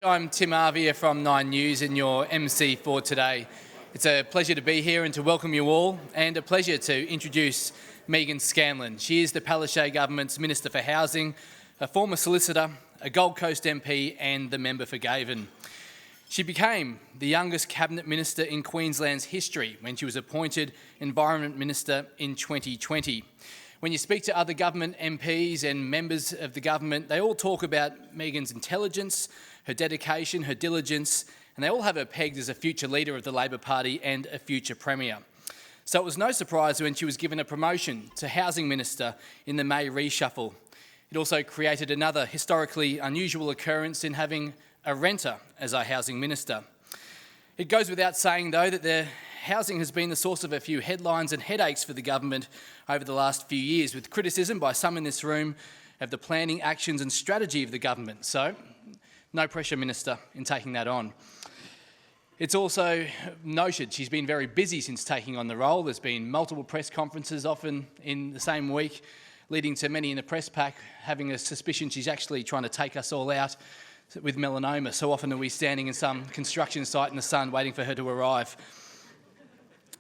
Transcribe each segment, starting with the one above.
I'm Tim Arvier from 9 News and your MC for today. It's a pleasure to be here and to welcome you all, and a pleasure to introduce Meaghan Scanlon. She is the Palaszczuk Government's Minister for Housing, a former solicitor, a Gold Coast MP and the member for Gavin. She became the youngest Cabinet Minister in Queensland's history when she was appointed Environment Minister in 2020. When you speak to other government MPs and members of the government, they all talk about Meaghan's intelligence, her dedication, her diligence, and they all have her pegged as a future leader of the Labor Party and a future Premier. So it was no surprise when she was given a promotion to Housing Minister in the May reshuffle. It also created another historically unusual occurrence in having a renter as our Housing Minister. It goes without saying, though, that the housing has been the source of a few headlines and headaches for the government over the last few years, with criticism by some in this room of the planning, actions and strategy of the government. So, no pressure, Minister, in taking that on. It's also noted she's been very busy since taking on the role. There's been multiple press conferences, often in the same week, leading to many in the press pack having a suspicion she's actually trying to take us all out with melanoma. So often are we standing in some construction site in the sun waiting for her to arrive.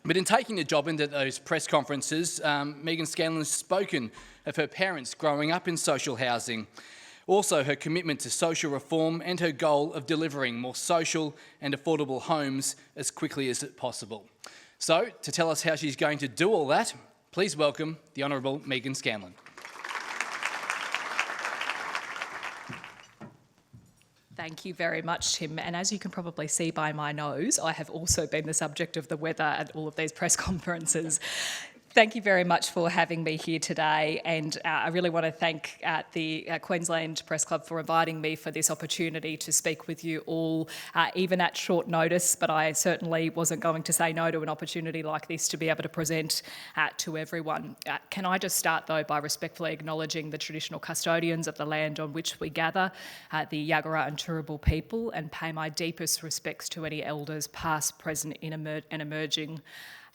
But in taking the job into those press conferences, Meaghan Scanlon has spoken of her parents growing up in social housing, also her commitment to social reform and her goal of delivering more social and affordable homes as quickly as possible. So, to tell us how she's going to do all that, please welcome the Honourable Meaghan Scanlon. Thank you very much, Tim. And as you can probably see by my nose, I have also been the subject of the weather at all of these press conferences. Thank you very much for having me here today, and I really want to thank the Queensland Press Club for inviting me for this opportunity to speak with you all, even at short notice, but I certainly wasn't going to say no to an opportunity like this to be able to present to everyone. Can I just start, though, by respectfully acknowledging the traditional custodians of the land on which we gather, the Yagara and Turrbal people, and pay my deepest respects to any elders past, present and emerging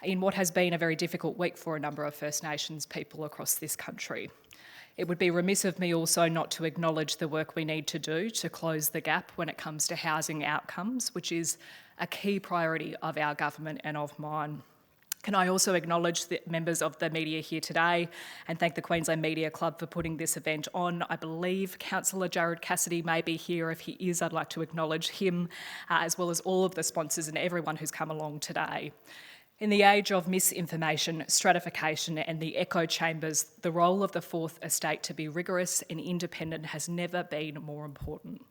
in what has been a very difficult week for a number of First Nations people across this country. It would be remiss of me also not to acknowledge the work we need to do to close the gap when it comes to housing outcomes, which is a key priority of our government and of mine. Can I also acknowledge the members of the media here today and thank the Queensland Media Club for putting this event on. I believe Councillor Jared Cassidy may be here. If he is, I'd like to acknowledge him, as well as all of the sponsors and everyone who's come along today. In the age of misinformation, stratification and the echo chambers, the role of the Fourth Estate to be rigorous and independent has never been more important.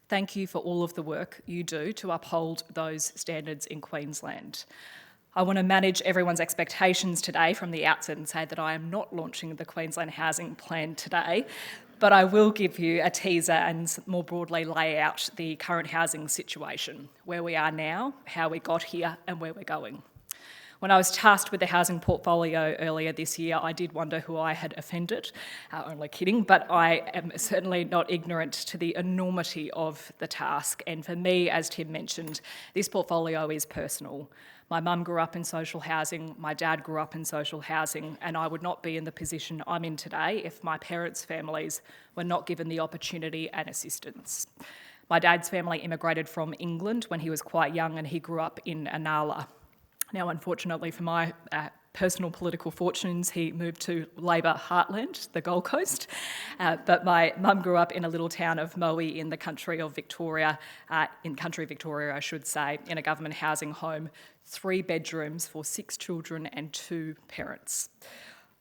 Thank you for all of the work you do to uphold those standards in Queensland. I want to manage everyone's expectations today from the outset and say that I am not launching the Queensland Housing Plan today, but I will give you a teaser and more broadly lay out the current housing situation, where we are now, how we got here and where we're going. When I was tasked with the housing portfolio earlier this year, I did wonder who I had offended. Only kidding, but I am certainly not ignorant to the enormity of the task. And for me, as Tim mentioned, this portfolio is personal. My mum grew up in social housing, my dad grew up in social housing, and I would not be in the position I'm in today if my parents' families were not given the opportunity and assistance. My dad's family immigrated from England when he was quite young, and he grew up in Anala. Now, unfortunately for my personal political fortunes, he moved to Labor heartland, the Gold Coast. But my mum grew up in a little town of Moe in the country of Victoria, in a government housing home, 3 bedrooms for 6 children and 2 parents.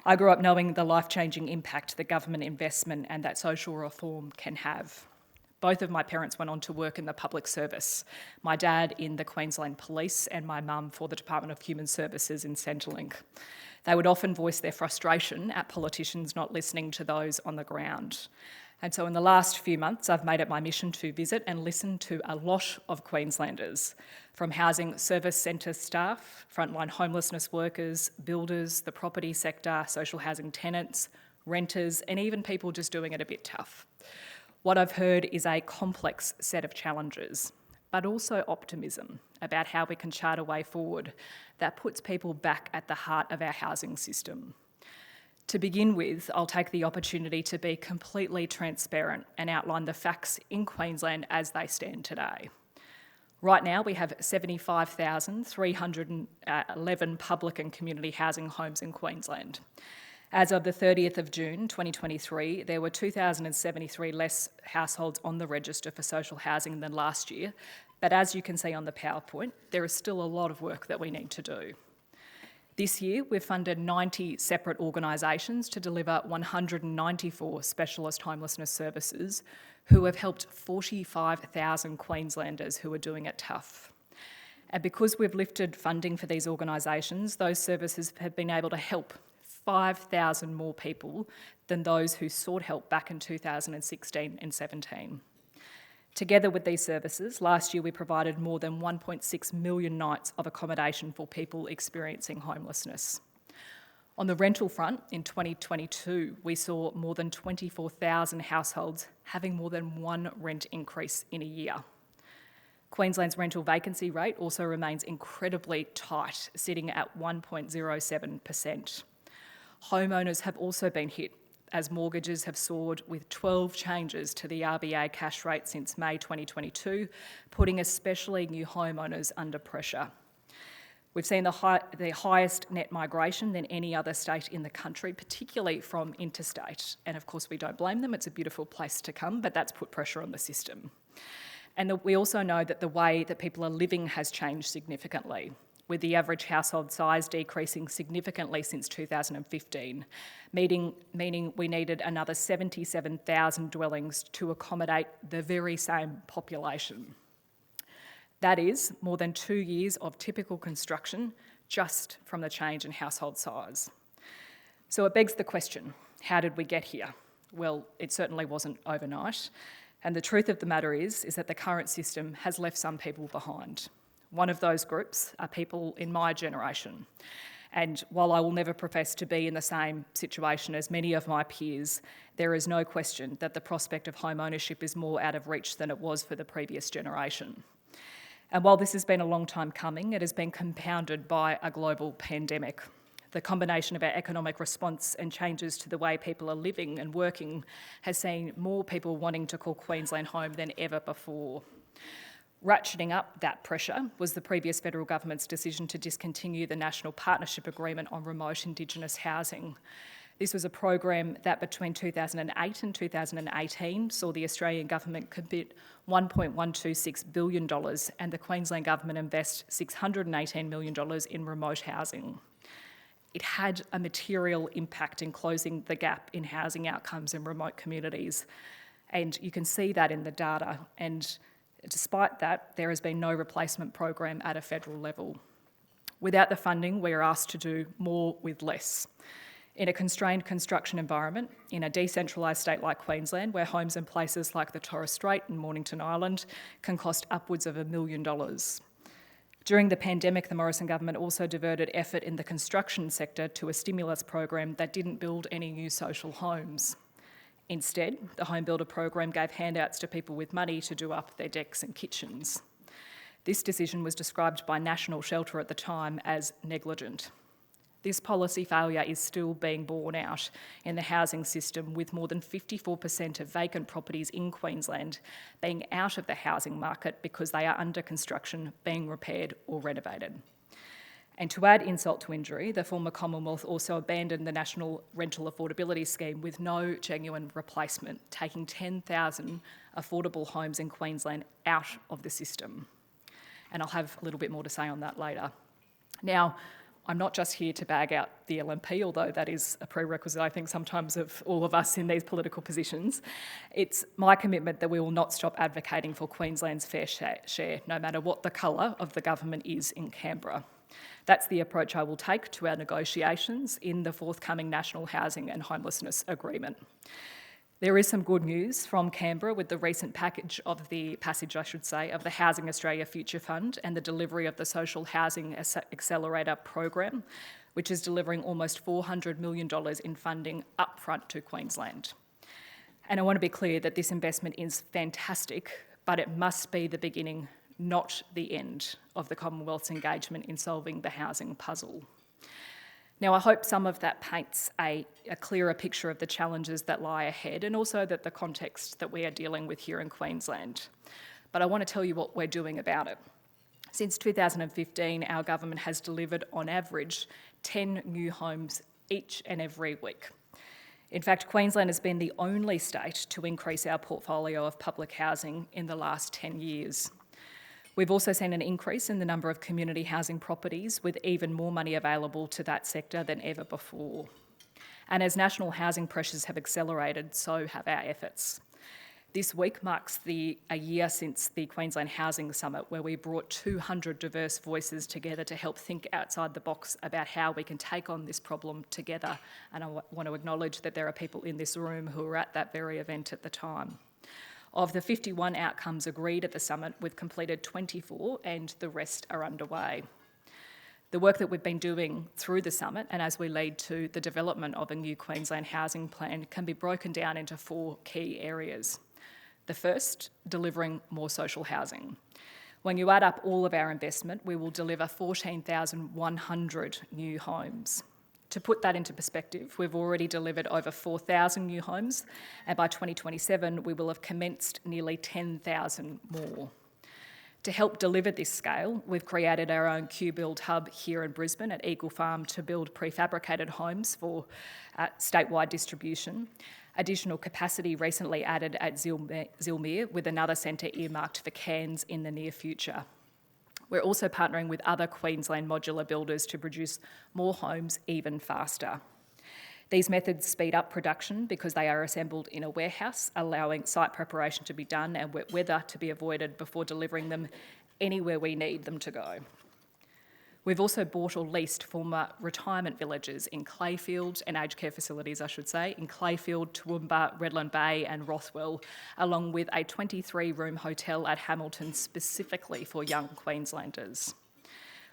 I grew up knowing the life-changing impact that government investment and that social reform can have. Both of my parents went on to work in the public service, my dad in the Queensland Police and my mum for the Department of Human Services in Centrelink. They would often voice their frustration at politicians not listening to those on the ground. And so in the last few months, I've made it my mission to visit and listen to a lot of Queenslanders, from housing service centre staff, frontline homelessness workers, builders, the property sector, social housing tenants, renters, and even people just doing it a bit tough. What I've heard is a complex set of challenges, but also optimism about how we can chart a way forward that puts people back at the heart of our housing system. To begin with, I'll take the opportunity to be completely transparent and outline the facts in Queensland as they stand today. Right now, we have 75,311 public and community housing homes in Queensland. As of the 30th of June 2023, there were 2,073 less households on the register for social housing than last year, but as you can see on the PowerPoint, there is still a lot of work that we need to do. This year, we've funded 90 separate organisations to deliver 194 specialist homelessness services who have helped 45,000 Queenslanders who are doing it tough. And because we've lifted funding for these organisations, those services have been able to help 5,000 more people than those who sought help back in 2016 and 17. Together with these services, last year we provided more than 1.6 million nights of accommodation for people experiencing homelessness. On the rental front, in 2022, we saw more than 24,000 households having more than one rent increase in a year. Queensland's rental vacancy rate also remains incredibly tight, sitting at 1.07%. Homeowners have also been hit as mortgages have soared, with 12 changes to the RBA cash rate since May 2022, putting especially new homeowners under pressure. We've seen the highest net migration than any other state in the country, particularly from interstate. And of course, we don't blame them. It's a beautiful place to come, but that's put pressure on the system. And we also know that the way that people are living has changed significantly, with the average household size decreasing significantly since 2015, meaning we needed another 77,000 dwellings to accommodate the very same population. That is more than 2 years of typical construction just from the change in household size. So it begs the question, how did we get here? Well, it certainly wasn't overnight. And the truth of the matter is that the current system has left some people behind. One of those groups are people in my generation. And while I will never profess to be in the same situation as many of my peers, there is no question that the prospect of home ownership is more out of reach than it was for the previous generation. And while this has been a long time coming, it has been compounded by a global pandemic. The combination of our economic response and changes to the way people are living and working has seen more people wanting to call Queensland home than ever before. Ratcheting up that pressure was the previous federal government's decision to discontinue the National Partnership Agreement on Remote Indigenous Housing. This was a program that between 2008 and 2018 saw the Australian government commit $1.126 billion and the Queensland government invest $618 million in remote housing. It had a material impact in closing the gap in housing outcomes in remote communities, and you can see that in the data. And despite that, there has been no replacement program at a federal level. Without the funding, we are asked to do more with less. In a constrained construction environment, in a decentralised state like Queensland, where homes in places like the Torres Strait and Mornington Island can cost upwards of $1 million. During the pandemic, the Morrison government also diverted effort in the construction sector to a stimulus program that didn't build any new social homes. Instead, the Home Builder program gave handouts to people with money to do up their decks and kitchens. This decision was described by National Shelter at the time as negligent. This policy failure is still being borne out in the housing system, with more than 54% of vacant properties in Queensland being out of the housing market because they are under construction, being repaired or renovated. And to add insult to injury, the former Commonwealth also abandoned the National Rental Affordability Scheme with no genuine replacement, taking 10,000 affordable homes in Queensland out of the system. And I'll have a little bit more to say on that later. Now, I'm not just here to bag out the LNP, although that is a prerequisite, I think, sometimes of all of us in these political positions. It's my commitment that we will not stop advocating for Queensland's fair share, no matter what the colour of the government is in Canberra. That's the approach I will take to our negotiations in the forthcoming National Housing and Homelessness Agreement. There is some good news from Canberra with the recent passage of the Housing Australia Future Fund and the delivery of the Social Housing Accelerator program, which is delivering almost $400 million in funding upfront to Queensland. And I want to be clear that this investment is fantastic, but it must be the beginning, not the end, of the Commonwealth's engagement in solving the housing puzzle. Now, I hope some of that paints a clearer picture of the challenges that lie ahead and also the context that we are dealing with here in Queensland. But I want to tell you what we're doing about it. Since 2015, our government has delivered, on average, 10 new homes each and every week. In fact, Queensland has been the only state to increase our portfolio of public housing in the last 10 years. We've also seen an increase in the number of community housing properties, with even more money available to that sector than ever before. And as national housing pressures have accelerated, so have our efforts. This week marks a year since the Queensland Housing Summit, where we brought 200 diverse voices together to help think outside the box about how we can take on this problem together. And I want to acknowledge that there are people in this room who were at that very event at the time. Of the 51 outcomes agreed at the summit, we've completed 24 and the rest are underway. The work that we've been doing through the summit and as we lead to the development of a new Queensland housing plan can be broken down into 4 key areas. The first, delivering more social housing. When you add up all of our investment, we will deliver 14,100 new homes. To put that into perspective, we've already delivered over 4,000 new homes, and by 2027, we will have commenced nearly 10,000 more. To help deliver this scale, we've created our own Q-Build hub here in Brisbane at Eagle Farm to build prefabricated homes for statewide distribution. Additional capacity recently added at Zilmere, with another centre earmarked for Cairns in the near future. We're also partnering with other Queensland modular builders to produce more homes even faster. These methods speed up production because they are assembled in a warehouse, allowing site preparation to be done and wet weather to be avoided before delivering them anywhere we need them to go. We've also bought or leased former retirement villages in Clayfield, and aged care facilities, I should say, in Clayfield, Toowoomba, Redland Bay and Rothwell, along with a 23-room hotel at Hamilton specifically for young Queenslanders.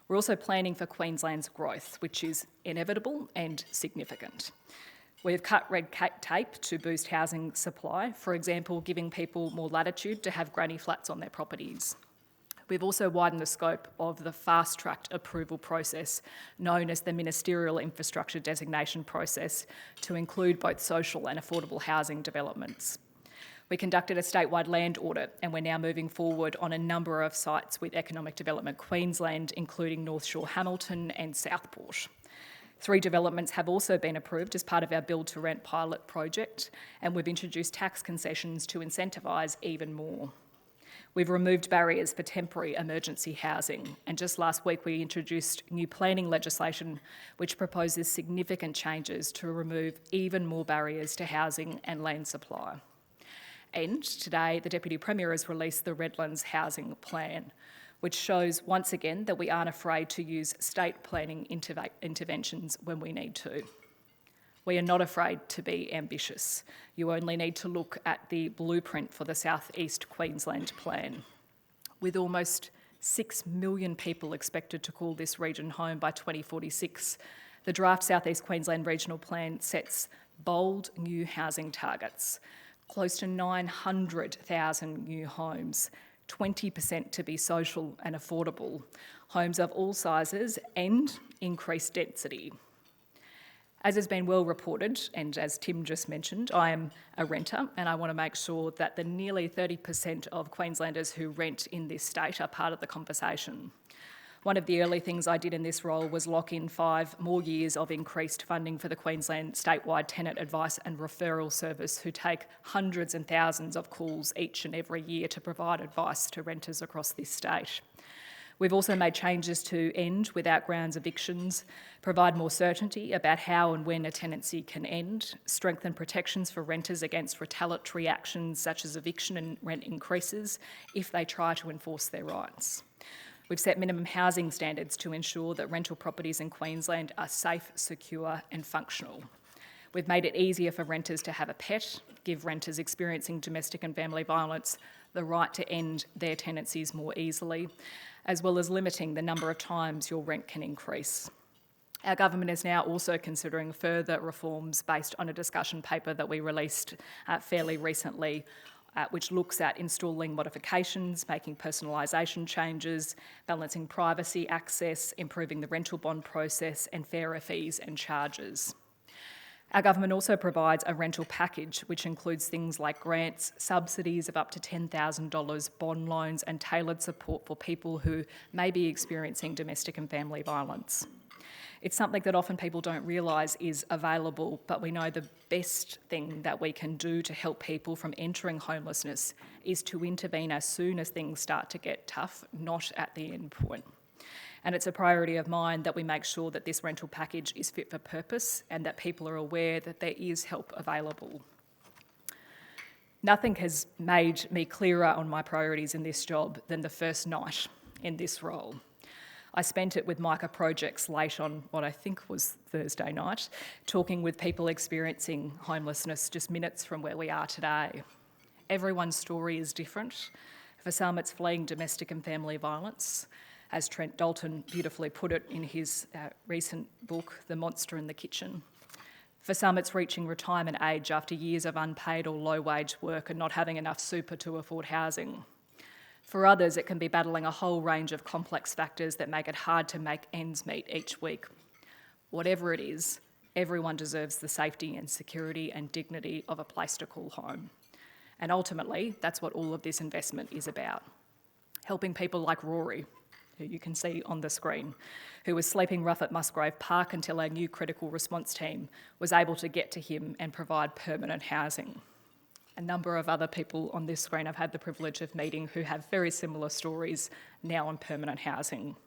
We're also planning for Queensland's growth, which is inevitable and significant. We've cut red tape to boost housing supply, for example, giving people more latitude to have granny flats on their properties. We've also widened the scope of the fast-tracked approval process, known as the Ministerial Infrastructure Designation process, to include both social and affordable housing developments. We conducted a statewide land audit, and we're now moving forward on a number of sites with Economic Development Queensland, including North Shore Hamilton and Southport. 3 developments have also been approved as part of our Build to Rent pilot project, and we've introduced tax concessions to incentivise even more. We've removed barriers for temporary emergency housing, and just last week we introduced new planning legislation which proposes significant changes to remove even more barriers to housing and land supply. And today the Deputy Premier has released the Redlands Housing Plan, which shows once again that we aren't afraid to use state planning interventions when we need to. We are not afraid to be ambitious. You only need to look at the blueprint for the South East Queensland Plan. With almost 6 million people expected to call this region home by 2046, the draft South East Queensland Regional Plan sets bold new housing targets, close to 900,000 new homes, 20% to be social and affordable, homes of all sizes and increased density. As has been well reported, and as Tim just mentioned, I am a renter and I want to make sure that the nearly 30% of Queenslanders who rent in this state are part of the conversation. One of the early things I did in this role was lock in 5 more years of increased funding for the Queensland statewide tenant advice and referral service, who take hundreds and thousands of calls each and every year to provide advice to renters across this state. We've also made changes to end without grounds evictions, provide more certainty about how and when a tenancy can end, strengthen protections for renters against retaliatory actions such as eviction and rent increases if they try to enforce their rights. We've set minimum housing standards to ensure that rental properties in Queensland are safe, secure and functional. We've made it easier for renters to have a pet, give renters experiencing domestic and family violence the right to end their tenancies more easily, as well as limiting the number of times your rent can increase. Our government is now also considering further reforms based on a discussion paper that we released fairly recently which looks at installing modifications, making personalisation changes, balancing privacy access, improving the rental bond process, and fairer fees and charges. Our government also provides a rental package, which includes things like grants, subsidies of up to $10,000, bond loans, and tailored support for people who may be experiencing domestic and family violence. It's something that often people don't realise is available, but we know the best thing that we can do to help people from entering homelessness is to intervene as soon as things start to get tough, not at the end point. And it's a priority of mine that we make sure that this rental package is fit for purpose and that people are aware that there is help available. Nothing has made me clearer on my priorities in this job than the first night in this role. I spent it with Micah Projects late on what I think was Thursday night, talking with people experiencing homelessness just minutes from where we are today. Everyone's story is different. For some, it's fleeing domestic and family violence. As Trent Dalton beautifully put it in his recent book, The Monster in the Kitchen. For some, it's reaching retirement age after years of unpaid or low-wage work and not having enough super to afford housing. For others, it can be battling a whole range of complex factors that make it hard to make ends meet each week. Whatever it is, everyone deserves the safety and security and dignity of a place to call home. And ultimately, that's what all of this investment is about. Helping people like Rory, who you can see on the screen, who was sleeping rough at Musgrave Park until our new critical response team was able to get to him and provide permanent housing. A number of other people on this screen I've had the privilege of meeting who have very similar stories now on permanent housing.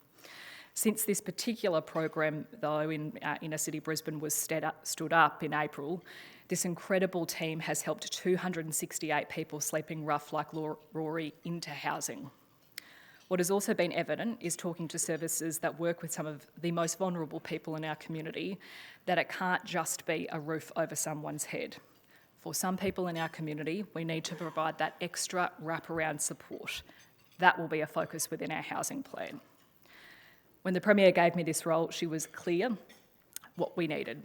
Since this particular program, though, in inner city Brisbane was stood up in April, this incredible team has helped 268 people sleeping rough like Rory into housing. What has also been evident is talking to services that work with some of the most vulnerable people in our community, that it can't just be a roof over someone's head. For some people in our community, we need to provide that extra wraparound support. That will be a focus within our housing plan. When the Premier gave me this role, she was clear what we needed.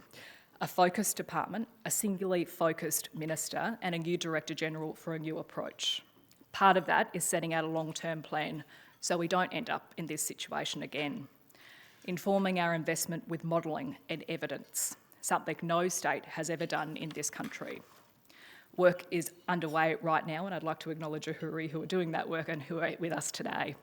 A focused department, a singularly focused minister, and a new Director General for a new approach. Part of that is setting out a long-term plan so we don't end up in this situation again. Informing our investment with modelling and evidence, something no state has ever done in this country. Work is underway right now, and I'd like to acknowledge Uhuru who are doing that work and who are with us today.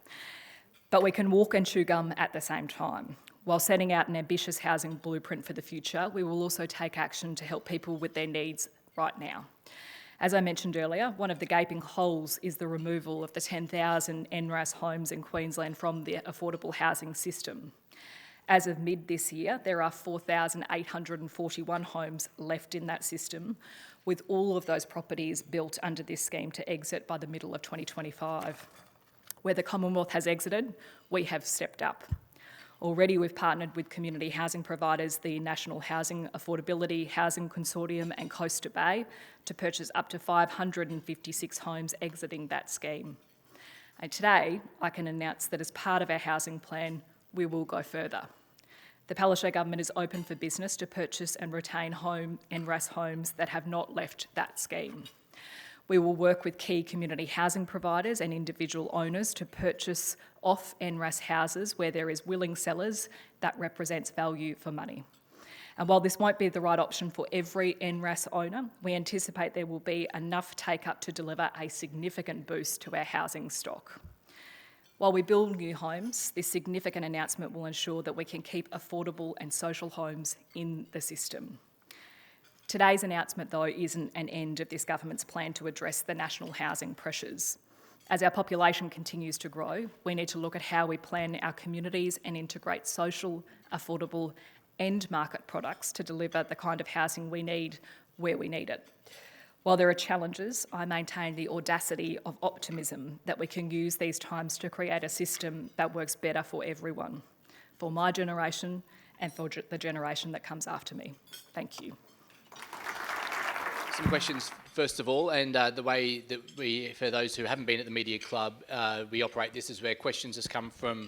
But we can walk and chew gum at the same time. While setting out an ambitious housing blueprint for the future, we will also take action to help people with their needs right now. As I mentioned earlier, one of the gaping holes is the removal of the 10,000 NRAS homes in Queensland from the affordable housing system. As of mid this year, there are 4,841 homes left in that system, with all of those properties built under this scheme to exit by the middle of 2025. Where the Commonwealth has exited, we have stepped up. Already we've partnered with community housing providers, the National Housing Affordability Housing Consortium and Coaster Bay, to purchase up to 556 homes exiting that scheme. And today, I can announce that as part of our housing plan, we will go further. The Palaszczuk government is open for business to purchase and retain NRAS homes that have not left that scheme. We will work with key community housing providers and individual owners to purchase off NRAS houses where there is willing sellers that represents value for money. And while this won't be the right option for every NRAS owner, we anticipate there will be enough take-up to deliver a significant boost to our housing stock. While we build new homes, this significant announcement will ensure that we can keep affordable and social homes in the system. Today's announcement, though, isn't an end of this government's plan to address the national housing pressures. As our population continues to grow, we need to look at how we plan our communities and integrate social, affordable and market products to deliver the kind of housing we need where we need it. While there are challenges, I maintain the audacity of optimism that we can use these times to create a system that works better for everyone, for my generation and for the generation that comes after me. Thank you. Some questions first of all, and the way that we, for those who haven't been at the Media Club, we operate this is where questions just come from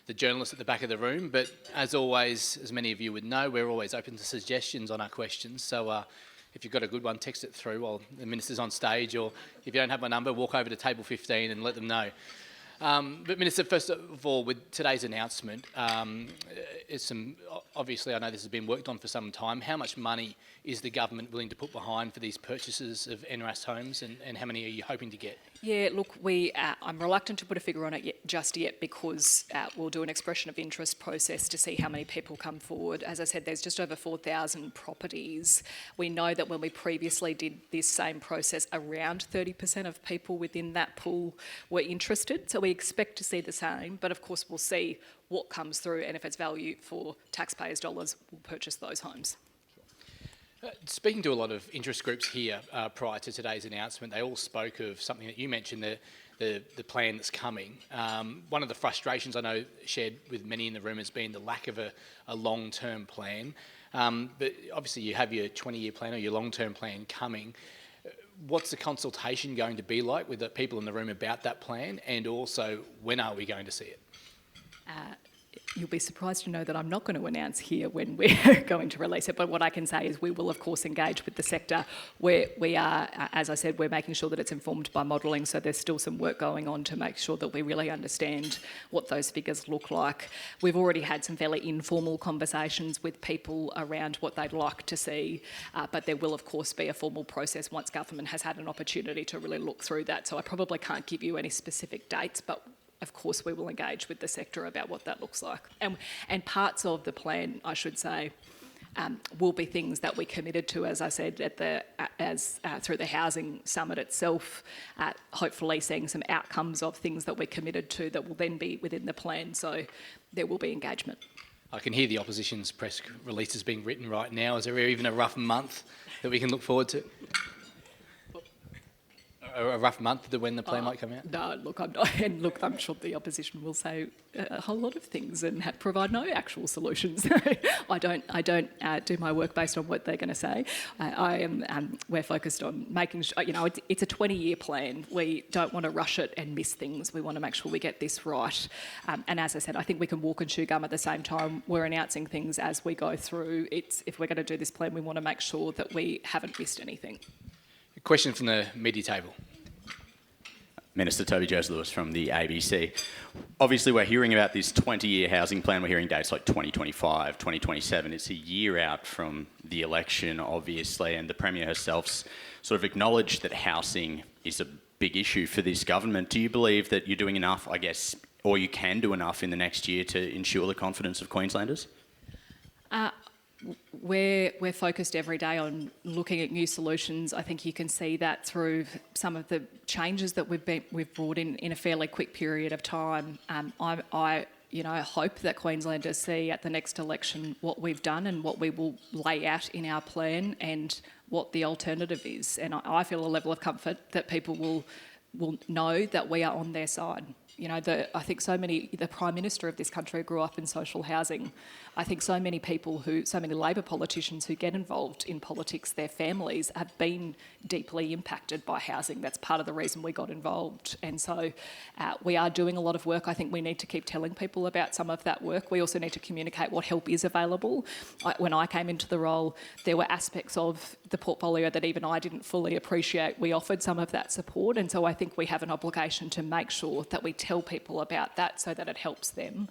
the journalists at the back of the room, but as always, as many of you would know, we're always open to suggestions on our questions, so If you've got a good one, text it through while the Minister's on stage, or if you don't have my number, walk over to table 15 and let them know. But Minister, first of all, with today's announcement, obviously I know this has been worked on for some time. How much money is the government willing to put behind for these purchases of NRAS homes, and how many are you hoping to get? Yeah, look, I'm reluctant to put a figure on it just yet because we'll do an expression of interest process to see how many people come forward. As I said, there's just over 4,000 properties. We know that when we previously did this same process, around 30% of people within that pool were interested. So we expect to see the same, but of course we'll see what comes through, and if it's value for taxpayers' dollars, we'll purchase those homes. Speaking to a lot of interest groups here prior to today's announcement, they all spoke of something that you mentioned, the plan that's coming. One of the frustrations I know shared with many in the room has been the lack of a long-term plan. But obviously you have your 20-year plan or your long-term plan coming. What's the consultation going to be like with the people in the room about that plan, and also when are we going to see it? You'll be surprised to know that I'm not going to announce here when we're going to release it, but what I can say is we will of course engage with the sector. We are, as I said, we're making sure that it's informed by modelling, so there's still some work going on to make sure that we really understand what those figures look like. We've already had some fairly informal conversations with people around what they'd like to see, but there will of course be a formal process once government has had an opportunity to really look through that. So I probably can't give you any specific dates, but of course we will engage with the sector about what that looks like. And parts of the plan, I should say, will be things that we committed to, as I said, through the housing summit itself, hopefully seeing some outcomes of things that we committed to that will then be within the plan. So there will be engagement. I can hear the opposition's press releases being written right now. Is there even a rough month that we can look forward to? A rough month to when the plan might come out? No, look, I'm not. And look, I'm sure the opposition will say a whole lot of things and provide no actual solutions. I don't do my work based on what they're going to say. We're focused on making sure, it's a 20-year plan. We don't want to rush it and miss things. We want to make sure we get this right. And as I said, I think we can walk and chew gum at the same time. We're announcing things as we go through. If we're going to do this plan, we want to make sure that we haven't missed anything. A question from the media table. Minister Toby Jones-Lewis from the ABC. Obviously, we're hearing about this 20-year housing plan. We're hearing dates like 2025, 2027. It's a year out from the election, obviously, and the Premier herself's sort of acknowledged that housing is a big issue for this government. Do you believe that you're doing enough, I guess, or you can do enough in the next year to ensure the confidence of Queenslanders? We're focused every day on looking at new solutions. I think you can see that through some of the changes that we've brought in a fairly quick period of time. I hope that Queenslanders see at the next election what we've done and what we will lay out in our plan and what the alternative is. And I feel a level of comfort that people will know that we are on their side. I think the Prime Minister of this country grew up in social housing. I think so many Labor politicians who get involved in politics, their families have been deeply impacted by housing. That's part of the reason we got involved. And so we are doing a lot of work. I think we need to keep telling people about some of that work. We also need to communicate what help is available. When I came into the role, there were aspects of the portfolio that even I didn't fully appreciate. We offered some of that support. And so I think we have an obligation to make sure that we tell people about that so that it helps them,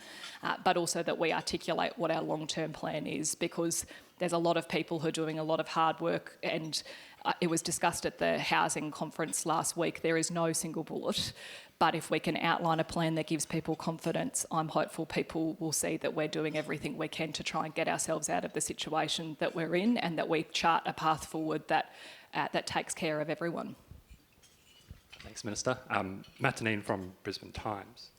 but also that we articulate what our long-term plan is, because there's a lot of people who are doing a lot of hard work, and it was discussed at the housing conference last week. There is no single bullet, but if we can outline a plan that gives people confidence, I'm hopeful people will see that we're doing everything we can to try and get ourselves out of the situation that we're in, and that we chart a path forward that takes care of everyone. Thanks, Minister. Matt Deneen from Brisbane Times.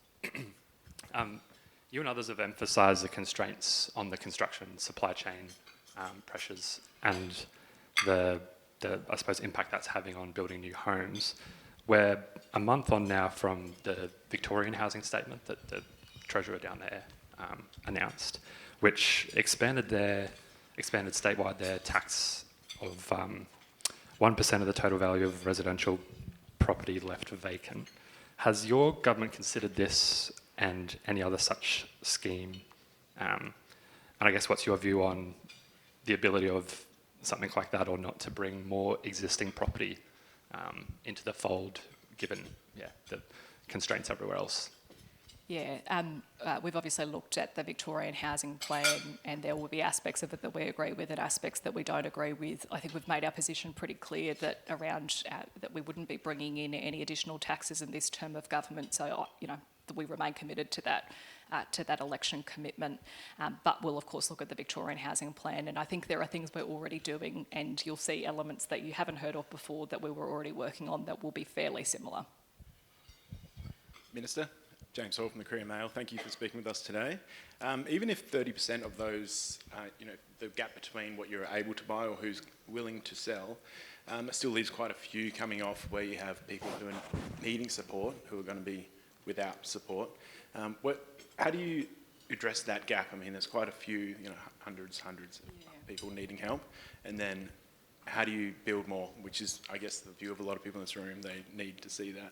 You and others have emphasised the constraints on the construction supply chain pressures and the I suppose, impact that's having on building new homes. We're a month on now from the Victorian housing statement that the Treasurer down there announced, which expanded statewide their tax of 1% of the total value of residential property left vacant. Has your government considered this and any other such scheme? And I guess what's your view on the ability of something like that, or not to bring more existing property into the fold, given the constraints everywhere else? Yeah, we've obviously looked at the Victorian Housing Plan, and there will be aspects of it that we agree with and aspects that we don't agree with. I think we've made our position pretty clear that that we wouldn't be bringing in any additional taxes in this term of government. So, that we remain committed to that election commitment. But we'll of course look at the Victorian Housing Plan, and I think there are things we're already doing, and you'll see elements that you haven't heard of before that we were already working on that will be fairly similar. Minister. James Hall from the Courier Mail. Thank you for speaking with us today. Even if 30% of those, the gap between what you're able to buy or who's willing to sell, still leaves quite a few coming off where you have people who are needing support, who are going to be without support. How do you address that gap? I mean, there's quite a few, hundreds of people needing help. And then how do you build more, which is, I guess, the view of a lot of people in this room. They need to see that.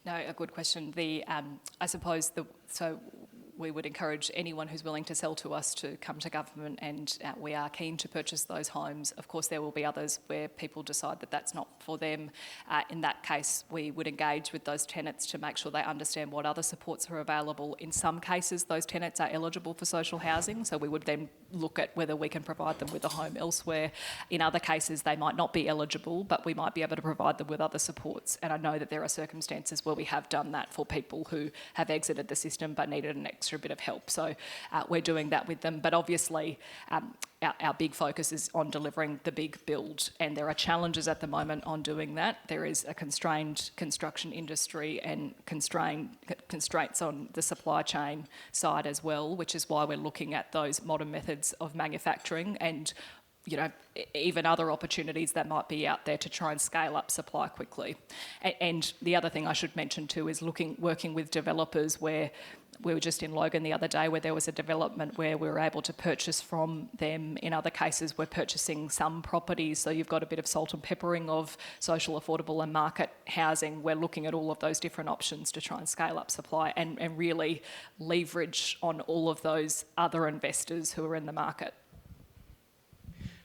No, a good question. I suppose we would encourage anyone who's willing to sell to us to come to government, and we are keen to purchase those homes. Of course, there will be others where people decide that that's not for them. In that case, we would engage with those tenants to make sure they understand what other supports are available. In some cases, those tenants are eligible for social housing, so we would then look at whether we can provide them with a home elsewhere. In other cases, they might not be eligible, but we might be able to provide them with other supports. And I know that there are circumstances where we have done that for people who have exited the system but needed an extra bit of help. So we're doing that with them. But obviously, our big focus is on delivering the big build, and there are challenges at the moment on doing that. There is a constrained construction industry and constraints on the supply chain side as well, which is why we're looking at those modern methods of manufacturing and even other opportunities that might be out there to try and scale up supply quickly. And the other thing I should mention too is working with developers, where we were just in Logan the other day where there was a development where we were able to purchase from them. In other cases, we're purchasing some properties, so you've got a bit of salt and peppering of social, affordable and market housing. We're looking at all of those different options to try and scale up supply and really leverage on all of those other investors who are in the market.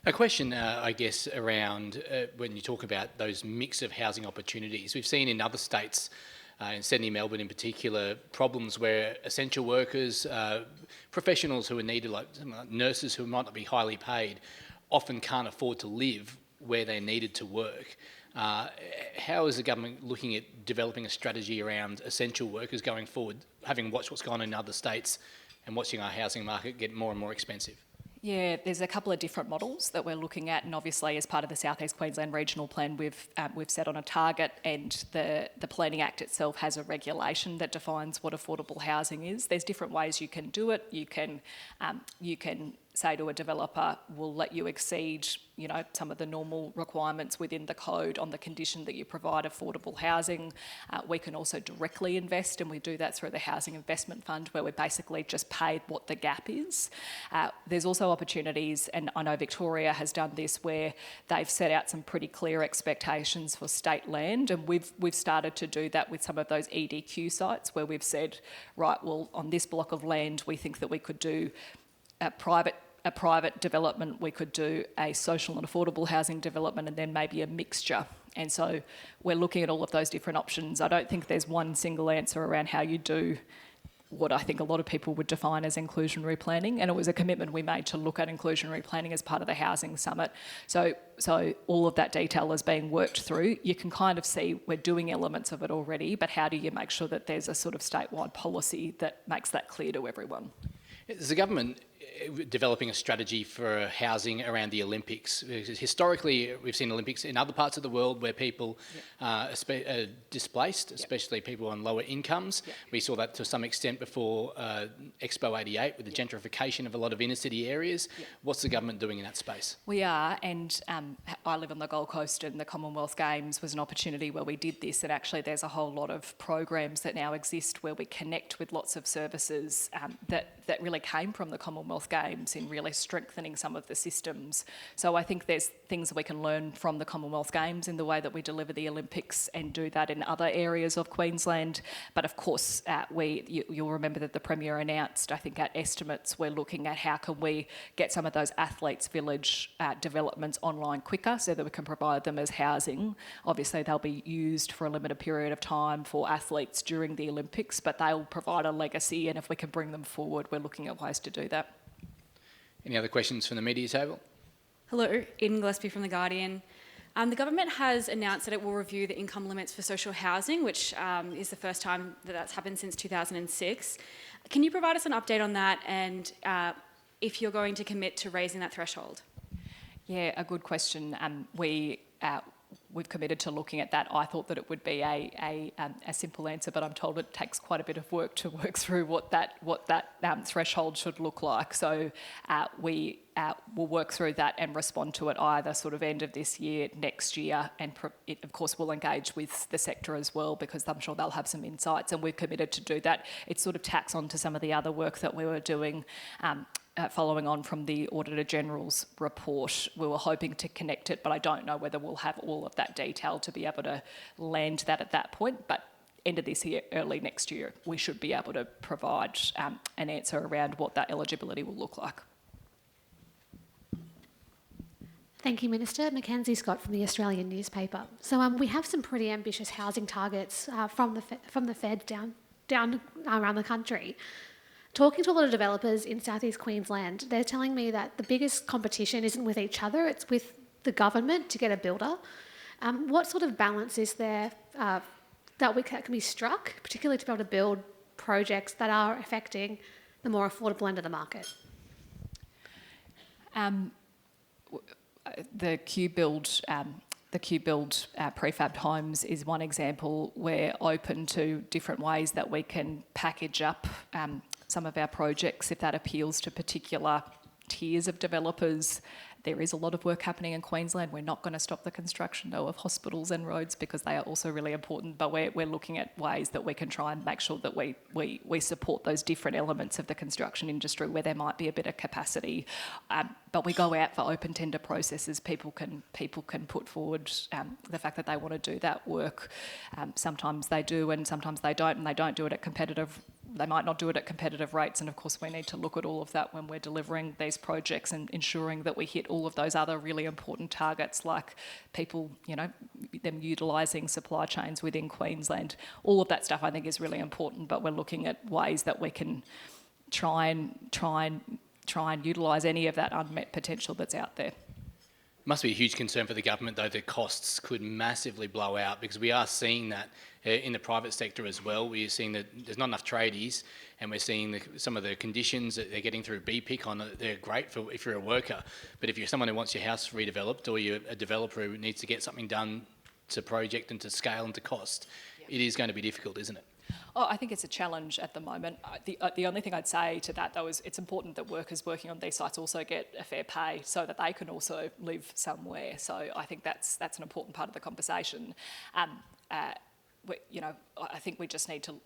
A question, I guess, around when you talk about those mix of housing opportunities. We've seen in other states, in Sydney, Melbourne in particular, problems where essential workers, professionals who are needed, like nurses who might not be highly paid, often can't afford to live where they're needed to work. How is the government looking at developing a strategy around essential workers going forward, having watched what's gone on in other states and watching our housing market get more and more expensive? Yeah, there's a couple of different models that we're looking at, and obviously as part of the South East Queensland Regional Plan, we've set on a target, and the Planning Act itself has a regulation that defines what affordable housing is. There's different ways you can do it. You can say to a developer, we'll let you exceed, some of the normal requirements within the code on the condition that you provide affordable housing. We can also directly invest, and we do that through the Housing Investment Fund, where we basically just pay what the gap is. There's also opportunities, and I know Victoria has done this, where they've set out some pretty clear expectations for state land, and we've started to do that with some of those EDQ sites, where we've said, right, well, on this block of land, we think that we could do a private development, we could do a social and affordable housing development, and then maybe a mixture. And so we're looking at all of those different options. I don't think there's one single answer around how you do what I think a lot of people would define as inclusionary planning, and it was a commitment we made to look at inclusionary planning as part of the Housing Summit. So all of that detail is being worked through. You can kind of see we're doing elements of it already, but how do you make sure that there's a sort of statewide policy that makes that clear to everyone? Is the government developing a strategy for housing around the Olympics? Historically, we've seen Olympics in other parts of the world where people are displaced, especially people on lower incomes. We saw that to some extent before Expo 88 with the gentrification of a lot of inner city areas. What's the government doing in that space? We are, and I live on the Gold Coast, and the Commonwealth Games was an opportunity where we did this, and actually there's a whole lot of programs that now exist where we connect with lots of services that really came from the Commonwealth Commonwealth Games in really strengthening some of the systems. So I think there's things that we can learn from the Commonwealth Games in the way that we deliver the Olympics and do that in other areas of Queensland. But of course, you'll remember that the Premier announced, I think at estimates, we're looking at how can we get some of those athletes' village developments online quicker so that we can provide them as housing. Obviously, they'll be used for a limited period of time for athletes during the Olympics, but they'll provide a legacy, and if we can bring them forward, we're looking at ways to do that. Any other questions from the media table? Hello, Eden Gillespie from The Guardian. The government has announced that it will review the income limits for social housing, which is the first time that that's happened since 2006. Can you provide us an update on that and if you're going to commit to raising that threshold? Yeah, a good question. We've committed to looking at that. I thought that it would be a simple answer, but I'm told it takes quite a bit of work to work through what that threshold should look like. So we will work through that and respond to it either sort of end of this year, next year, and it, of course, we'll engage with the sector as well because I'm sure they'll have some insights, and we're committed to do that. It sort of tacks on to some of the other work that we were doing following on from the Auditor General's report. We were hoping to connect it, but I don't know whether we'll have all of that detail to be able to land that at that point. But end of this year, early next year, we should be able to provide an answer around what that eligibility will look like. Thank you, Minister. Mackenzie Scott from the Australian newspaper. So we have some pretty ambitious housing targets from the Fed down around the country. Talking to a lot of developers in southeast Queensland, they're telling me that the biggest competition isn't with each other, it's with the government to get a builder. What sort of balance is there that can be struck, particularly to be able to build projects that are affecting the more affordable end of the market? The QBuild prefabbed homes is one example. We're open to different ways that we can package up some of our projects if that appeals to particular tiers of developers. There is a lot of work happening in Queensland. We're not going to stop the construction, though, of hospitals and roads because they are also really important, but we're looking at ways that we can try and make sure that we support those different elements of the construction industry where there might be a bit of capacity. But we go out for open tender processes. People can put forward the fact that they want to do that work. Sometimes they do and sometimes they don't, and they don't do it at competitive. They might not do it at competitive rates, and of course we need to look at all of that when we're delivering these projects and ensuring that we hit all of those other really important targets like people, them utilising supply chains within Queensland. All of that stuff I think is really important, but we're looking at ways that we can try and utilise any of that unmet potential that's out there. Must be a huge concern for the government, though, that costs could massively blow out because we are seeing that in the private sector as well. We're seeing that there's not enough tradies, and we're seeing some of the conditions that they're getting through BPIC on. They're great for if you're a worker, but if you're someone who wants your house redeveloped or you're a developer who needs to get something done to project and to scale and to cost, it is going to be difficult, isn't it? Oh, I think it's a challenge at the moment. The only thing I'd say to that, though, is it's important that workers working on these sites also get a fair pay so that they can also live somewhere. So I think that's an important part of the conversation. I think we just need to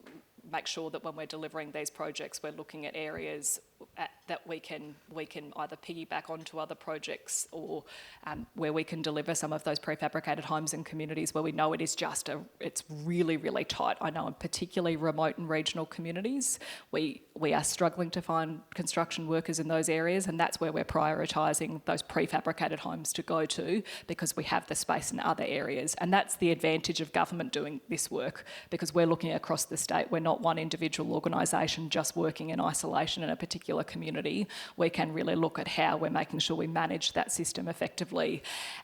make sure that when we're delivering these projects, we're looking at areas that we can either piggyback onto other projects or where we can deliver some of those prefabricated homes in communities where we know it's really, really tight. I know in particularly remote and regional communities, we are struggling to find construction workers in those areas, and that's where we're prioritising those prefabricated homes to go to because we have the space in other areas. And that's the advantage of government doing this work because we're looking across the state. We're not one individual organisation just working in isolation in a particular community. We can really look at how we're making sure we manage that system effectively.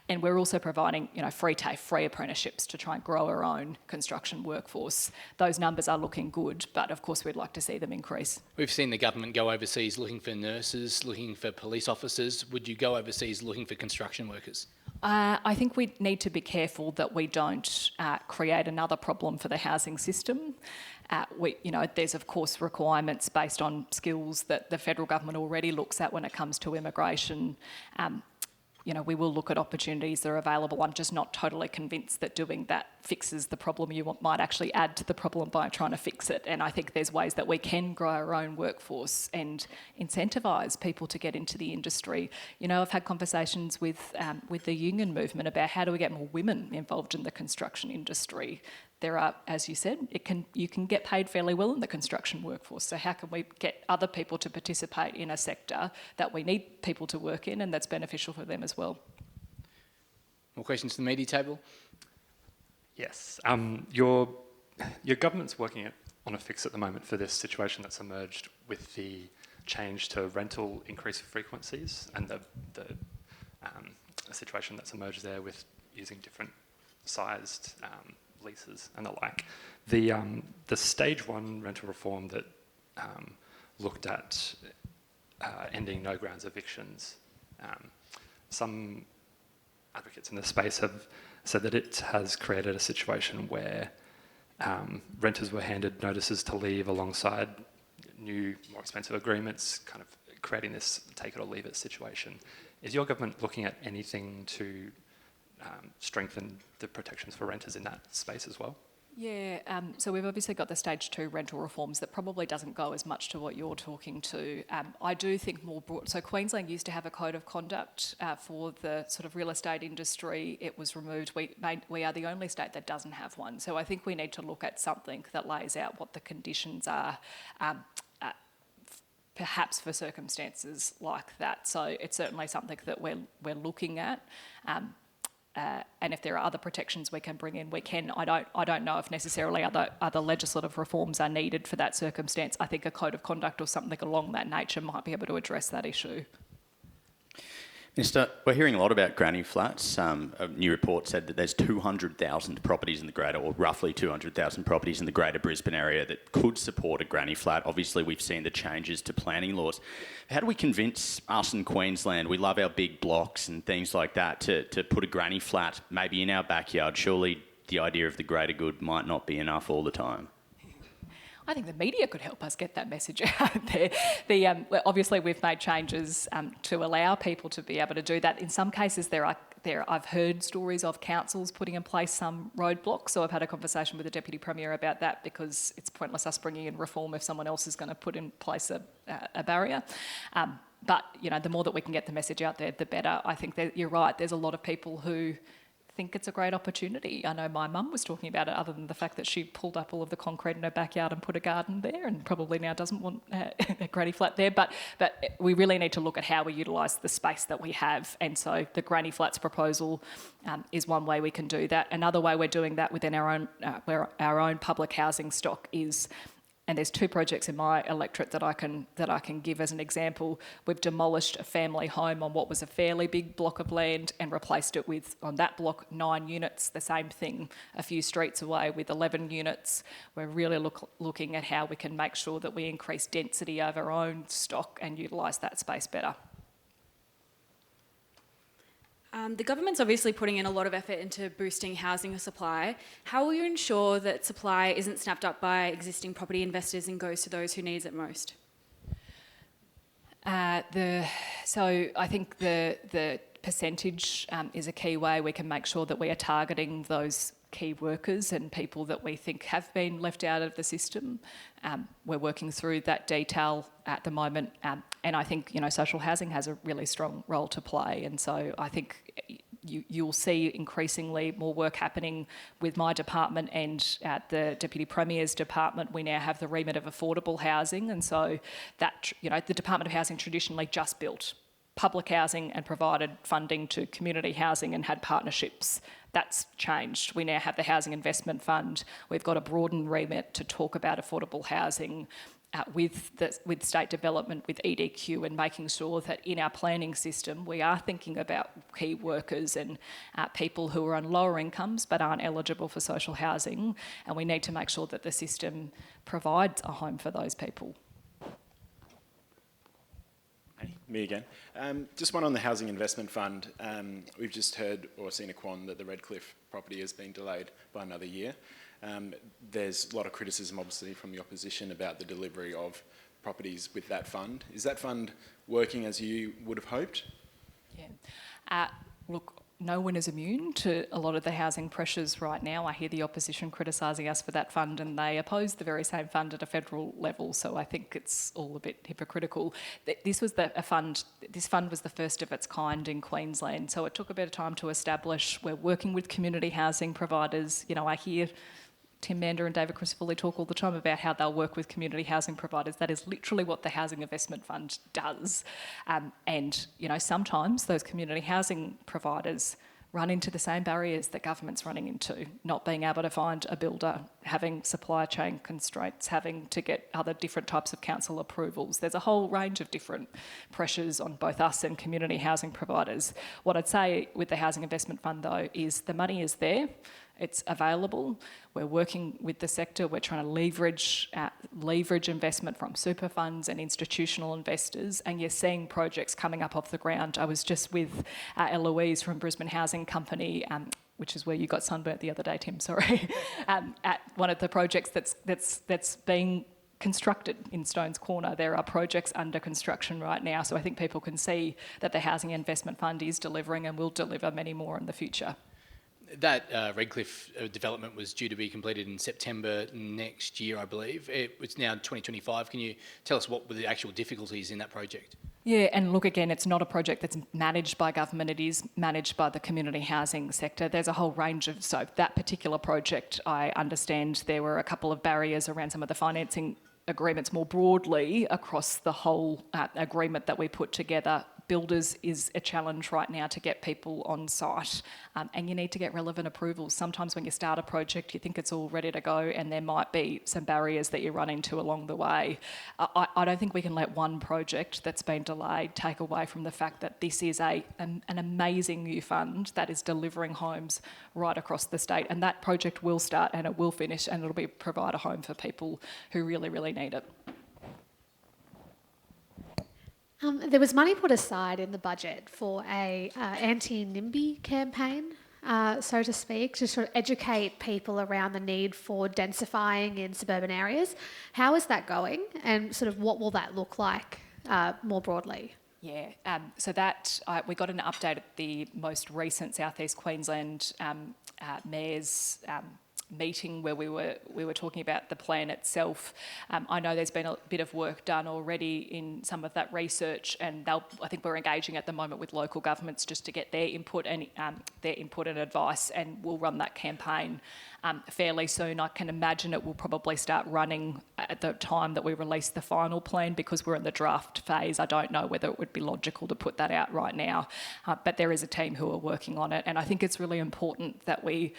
And we're also providing, free TAFE, free apprenticeships to try and grow our own construction workforce. Those numbers are looking good, but of course we'd like to see them increase. We've seen the government go overseas looking for nurses, looking for police officers. Would you go overseas looking for construction workers? I think we need to be careful that we don't create another problem for the housing system. There's of course requirements based on skills that the federal government already looks at when it comes to immigration. We will look at opportunities that are available. I'm just not totally convinced that doing that fixes the problem, you might actually add to the problem by trying to fix it. And I think there's ways that we can grow our own workforce and incentivise people to get into the industry. You know, I've had conversations with the union movement about how do we get more women involved in the construction industry. There are, as you said, you can get paid fairly well in the construction workforce. So how can we get other people to participate in a sector that we need people to work in and that's beneficial for them as well? More questions to the media table? Yes. Your government's working on a fix at the moment for this situation that's emerged with the change to rental increase frequencies and the situation that's emerged there with using different sized leases and the like. The stage 1 rental reform that looked at ending no grounds evictions, some advocates in the space have said that it has created a situation where renters were handed notices to leave alongside new, more expensive agreements, kind of creating this take it or leave it situation. Is your government looking at anything to strengthen the protections for renters in that space as well? Yeah, so we've obviously got the stage 2 rental reforms that probably doesn't go as much to what you're talking to. I do think more broad, so Queensland used to have a code of conduct for the sort of real estate industry. It was removed. We are the only state that doesn't have one. So I think we need to look at something that lays out what the conditions are, perhaps for circumstances like that. So it's certainly something that we're looking at. And if there are other protections we can bring in, we can. I don't know if necessarily other legislative reforms are needed for that circumstance. I think a code of conduct or something along that nature might be able to address that issue. Minister, we're hearing a lot about granny flats. A new report said that there's 200,000 properties in the greater, or roughly 200,000 properties in the greater Brisbane area that could support a granny flat. Obviously, we've seen the changes to planning laws. How do we convince us in Queensland, we love our big blocks and things like that, to put a granny flat maybe in our backyard? Surely the idea of the greater good might not be enough all the time. I think the media could help us get that message out there. Obviously, we've made changes to allow people to be able to do that. In some cases, I've heard stories of councils putting in place some roadblocks. So I've had a conversation with the Deputy Premier about that, because it's pointless us bringing in reform if someone else is going to put in place a barrier. But you know, the more that we can get the message out there, the better. I think that you're right. There's a lot of people who think it's a great opportunity. I know my mum was talking about it, other than the fact that she pulled up all of the concrete in her backyard and put a garden there, and probably now doesn't want a granny flat there. But we really need to look at how we utilise the space that we have. And so the granny flats proposal is one way we can do that. Another way we're doing that within our own public housing stock is, and there's 2 projects in my electorate that I can give as an example. We've demolished a family home on what was a fairly big block of land and replaced it with, on that block, 9 units. The same thing a few streets away with 11 units. We're really looking at how we can make sure that we increase density of our own stock and utilise that space better. The government's obviously putting in a lot of effort into boosting housing supply. How will you ensure that supply isn't snapped up by existing property investors and goes to those who need it most? So I think the percentage is a key way we can make sure that we are targeting those key workers and people that we think have been left out of the system. We're working through that detail at the moment, and I think, you know, social housing has a really strong role to play, and so I think you'll see increasingly more work happening with my department and at the Deputy Premier's department. We now have the remit of affordable housing, and so that, you know, the Department of Housing traditionally just built public housing and provided funding to community housing and had partnerships. That's changed. We now have the Housing Investment Fund. We've got a broadened remit to talk about affordable housing with state development, with EDQ, and making sure that in our planning system we are thinking about key workers and people who are on lower incomes but aren't eligible for social housing, and we need to make sure that the system provides a home for those people. Hey, me again. Just one on the Housing Investment Fund. We've just heard or seen a quon that the Redcliffe property has been delayed by another year. There's a lot of criticism, obviously, from the opposition about the delivery of properties with that fund. Is that fund working as you would have hoped? Yeah. Look, no one is immune to a lot of the housing pressures right now. I hear the opposition criticising us for that fund, and they oppose the very same fund at a federal level, so I think it's all a bit hypocritical. This fund was the first of its kind in Queensland, so it took a bit of time to establish. We're working with community housing providers. You know, I hear Tim Mander and David Crisafulli talk all the time about how they'll work with community housing providers. That is literally what the Housing Investment Fund does. And, you know, sometimes those community housing providers run into the same barriers that government's running into, not being able to find a builder, having supply chain constraints, having to get other different types of council approvals. There's a whole range of different pressures on both us and community housing providers. What I'd say with the Housing Investment Fund, though, is the money is there. It's available. We're working with the sector. We're trying to leverage investment from super funds and institutional investors, and you're seeing projects coming up off the ground. I was just with Eloise from Brisbane Housing Company, which is where you got sunburnt the other day, Tim, sorry, at one of the projects that's being constructed in Stones Corner. There are projects under construction right now, so I think people can see that the Housing Investment Fund is delivering and will deliver many more in the future. That Redcliffe development was due to be completed in September next year, I believe. It's now 2025. Can you tell us what were the actual difficulties in that project? Yeah, and look, again, it's not a project that's managed by government. It is managed by the community housing sector. There's a whole range of... So that particular project, I understand there were a couple of barriers around some of the financing agreements more broadly across the whole agreement that we put together. Builders is a challenge right now to get people on site, and you need to get relevant approvals. Sometimes when you start a project, you think it's all ready to go, and there might be some barriers that you run into along the way. I don't think we can let one project that's been delayed take away from the fact that this is an amazing new fund that is delivering homes right across the state, and that project will start and it will finish, and it'll provide a home for people who really, really need it. There was money put aside in the budget for a anti-NIMBY campaign, so to speak, to sort of educate people around the need for densifying in suburban areas. How is that going, and sort of what will that look like more broadly? Yeah, so that we got an update at the most recent South East Queensland Mayor's meeting where we were talking about the plan itself. I know there's been a bit of work done already in some of that research, and I think we're engaging at the moment with local governments just to get their input and advice, and we'll run that campaign fairly soon. I can imagine it will probably start running at the time that we release the final plan, because we're in the draft phase. I don't know whether it would be logical to put that out right now, but there is a team who are working on it, and I think it's really important that we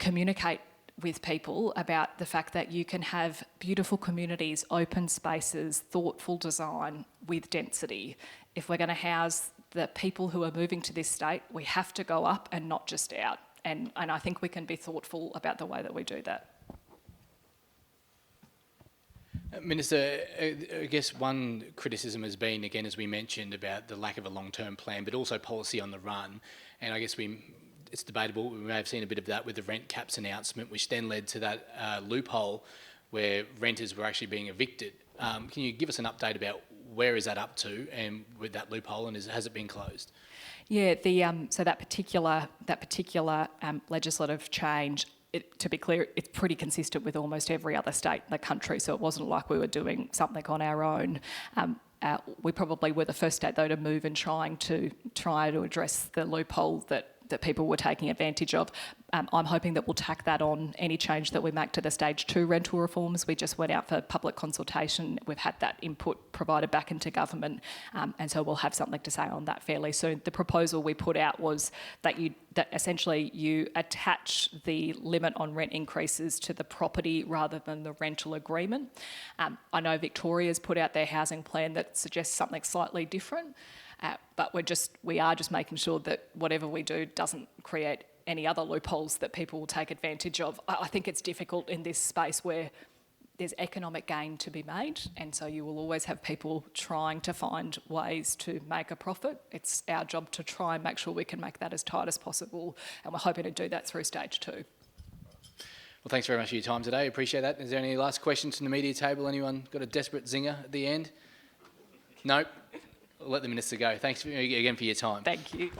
communicate with people about the fact that you can have beautiful communities, open spaces, thoughtful design with density. If we're going to house the people who are moving to this state, we have to go up and not just out. And I think we can be thoughtful about the way that we do that. Minister, I guess one criticism has been, again, as we mentioned, about the lack of a long-term plan, but also policy on the run. And I guess it's debatable. We may have seen a bit of that with the rent caps announcement, which then led to that loophole where renters were actually being evicted. Can you give us an update about where is that up to, and with that loophole, and has it been closed? Yeah, so that particular legislative change, to be clear, it's pretty consistent with almost every other state in the country, so it wasn't like we were doing something on our own. We probably were the first state, though, to move and try to address the loophole that people were taking advantage of. I'm hoping that we'll tack that on any change that we make to the Stage 2 rental reforms. We just went out for public consultation. We've had that input provided back into government, and so we'll have something to say on that fairly soon. The proposal we put out was that essentially you attach the limit on rent increases to the property rather than the rental agreement. I know Victoria's put out their housing plan that suggests something slightly different. But we are just making sure that whatever we do doesn't create any other loopholes that people will take advantage of. I think it's difficult in this space where there's economic gain to be made, and so you will always have people trying to find ways to make a profit. It's our job to try and make sure we can make that as tight as possible, and we're hoping to do that through Stage 2. Well, thanks very much for your time today. Appreciate that. Is there any last questions from the media table? Anyone got a desperate zinger at the end? Nope. I'll let the Minister go. Thanks again for your time. Thank you.